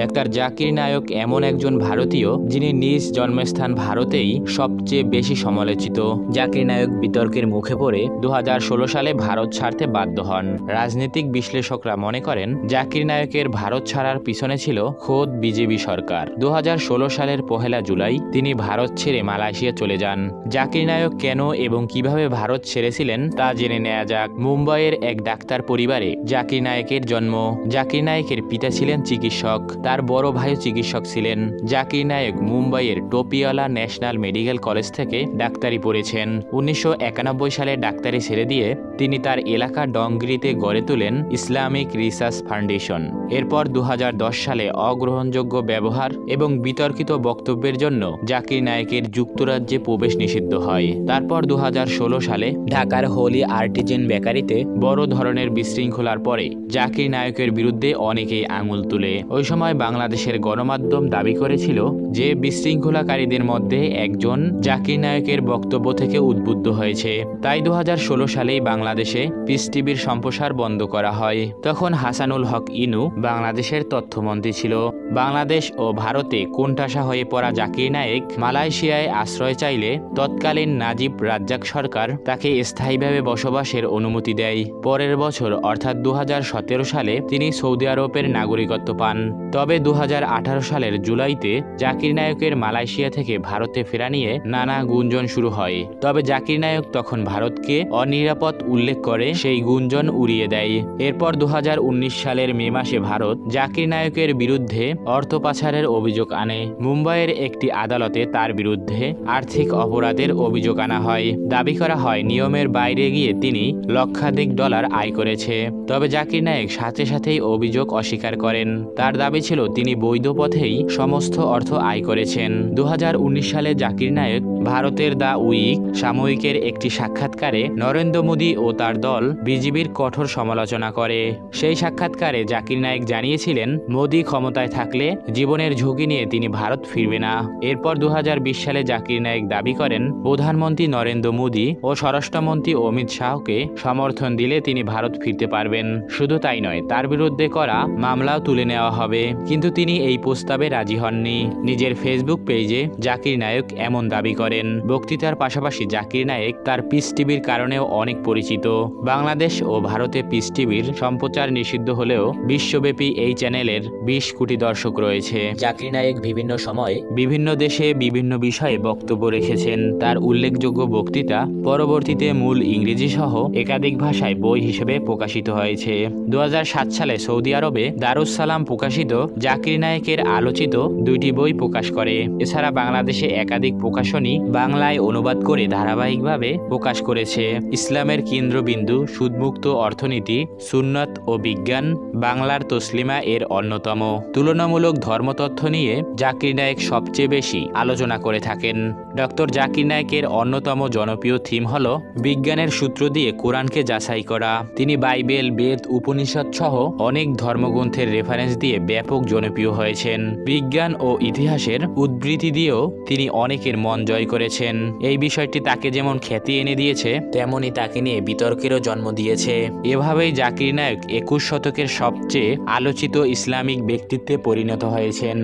Doctor Zakir Naik এমন একজন ভারতীয় যিনি নিজ জন্মস্থান ভারতেই সবচেয়ে বেশি সমালোচিত। জাকির নায়ক বিতর্কের মুখে পড়ে 2016 সালে ভারত ছাড়তে বাধ্য হন। রাজনৈতিক বিশ্লেষকরা মনে করেন জাকির নায়কের ভারত ছাড়ার পিছনে ছিল খোদ বিজেপি সরকার। 2016 সালের 1 জুলাই তিনি ভারত ছেড়ে মালয়েশিয়া চলে যান। জাকির নায়ক কেন এবং কিভাবে ভারত ছেড়েছিলেন তা জেনে নেওয়া যাক। মুম্বাইয়ের এক ডাক্তার পরিবারে জাকির নায়কের জন্ম। জাকির নায়কের পিতা ছিলেন চিকিৎসক, তার বড় ভাইও চিকিৎসক ছিলেন। জাকির নায়ক মুম্বাইয়ের টোপিওয়ালা ন্যাশনাল মেডিকেল কলেজ থেকে ডাক্তারি পড়েছেন। 1991 সালে ডাক্তারি ছেড়ে দিয়ে তিনি তার এলাকা ডংগিরিতে গড়ে তোলেন ইসলামিক রিসার্চ ফাউন্ডেশন। এরপর 2010 সালে অগ্রহণযোগ্য ব্যবহার এবং বিতর্কিত বক্তব্যের জন্য জাকির নায়কের যুক্তরাজ্যে প্রবেশ নিষিদ্ধ হয়। তারপর 2016 সালে ঢাকার হোলি আর্টিজেন বেকারিতে বড় ধরনের বিশৃঙ্খলার পরে জাকির নায়কের বিরুদ্ধে অনেকেই আঙুল তুলে। ওই সময় বাংলাদেশের গণমাধ্যম দাবি করেছিল যে বিশৃঙ্খলাকারীদের মধ্যে একজন জাকির নায়কের বক্তব্য থেকে উদ্বুদ্ধ হয়েছে। তাই 2016 সালেই বাংলাদেশে পিস টিভির সম্প্রসার বন্ধ করা হয়। তখন হাসানুল হক ইনু বাংলাদেশের তথ্যমন্ত্রী ছিল। বাংলাদেশ ও ভারতে কোণঠাসা হয়ে পড়া জাকির নায়েক মালয়েশিয়ায় আশ্রয় চাইলে তৎকালীন নাজিব রাজ্জাক সরকার তাকে স্থায়ীভাবে বসবাসের অনুমতি দেয়। পরের বছর অর্থাৎ 2017 সালে তিনি সৌদি আরবের নাগরিকত্ব পান। তবে 2018 সালের জুলাইতে জাকির নায়কের মালয়েশিয়া থেকে ভারতে ফেরা নিয়ে নানা গুঞ্জন শুরু হয়। তবে জাকির নায়ক তখন ভারতকে অনিরাপদ উল্লেখ করে সেই গুঞ্জন উড়িয়ে দেয়। এরপর 2019 সালের মে মাসে ভারত জাকির নায়কের বিরুদ্ধে অর্থ পাচারের অভিযোগ আনে। মুম্বাইয়ের একটি আদালতে তার বিরুদ্ধে আর্থিক অপরাধের অভিযোগ আনা হয়। দাবি করা হয় নিয়মের বাইরে গিয়ে তিনি লক্ষাধিক ডলার আয় করেছে। তবে জাকির নায়ক সাথে সাথেই অভিযোগ অস্বীকার করেন। তার দাবি ছিল তিনি বৈধ পথেই সমস্ত অর্থ আয় করেছেন। 2019 সালে জাকির নায়ক ভারতের দ্য উইক সাময়িকের একটি সাক্ষাৎকারে নরেন্দ্র মোদী ও তার দল বিজেপির কঠোর সমালোচনা করে। সেই সাক্ষাৎকারে জাকির নায়ক জানিয়েছিলেন মোদী ক্ষমতায় থাকলে জীবনের ঝুঁকি নিয়ে তিনি ভারত ফিরবে না। এরপর 2020 সালে জাকির নায়ক দাবি করেন প্রধানমন্ত্রী নরেন্দ্র মোদী ও স্বরাষ্ট্রমন্ত্রী অমিত শাহকে সমর্থন দিলে তিনি ভারত ফিরতে পারবেন। শুধু তাই নয়, তার বিরুদ্ধে করা মামলাও তুলে নেওয়া হবে। কিন্তু তিনি এই প্রস্তাবে রাজি হননি। নিজের ফেসবুক পেজে জাকির নায়ক এমন দাবি করেন। বক্তৃতার পাশাপাশি জাকির নায়ক তার পিস টিভির কারণেও অনেক পরিচিত। বাংলাদেশ ও ভারতে পিস টিভির সম্প্রচার নিষিদ্ধ হলেও বিশ্বব্যাপী এই চ্যানেলের 20 কোটি দর্শক রয়েছে। জাকির নায়ক বিভিন্ন সময়ে বিভিন্ন দেশে বিভিন্ন বিষয়ে বক্তব্য রেখেছেন। তার উল্লেখযোগ্য বক্তৃতা পরবর্তীতে মূল ইংরেজি সহ একাধিক ভাষায় বই হিসেবে প্রকাশিত হয়েছে। 2007 সালে সৌদি আরবে দারুস সালাম প্রকাশিত জাকির নায়কের আলোচিত 2টি বই প্রকাশ করে। এছাড়া বাংলাদেশে একাধিক প্রকাশনী বাংলায় অনুবাদ করে ধারাবাহিকভাবে প্রকাশ করেছে। ইসলামের কেন্দ্রবিন্দু, সুদমুক্ত অর্থনীতি, সুন্নত ও বিজ্ঞান, বাংলার তসলিমা এর অন্যতম। তুলনামূলক ধর্মতথ্য নিয়ে জাকির নায়ক সবচেয়ে বেশি আলোচনা করে থাকেন। ডক্টর জাকির নায়কের অন্যতম জনপ্রিয় থিম হল বিজ্ঞানের সূত্র দিয়ে কোরআনকে যাচাই করা। তিনি বাইবেল, বেদ, উপনিষদ সহ অনেক ধর্মগ্রন্থের রেফারেন্স দিয়ে ব্যাপক জনপ্রিয় হয়েছেন। বিজ্ঞান ও ইতিহাসের উদ্ধৃতি দিয়েও তিনি অনেকের মন জয় করেছেন। এই বিষয়টি তাকে যেমন খ্যাতি এনে দিয়েছে, তেমনি তাকে নিয়ে বিতর্কেরও জন্ম দিয়েছে। এভাবেই জাকির নায়ক 21 শতকের সবচেয়ে আলোচিত ইসলামিক ব্যক্তিত্বে পরিণত হয়েছেন।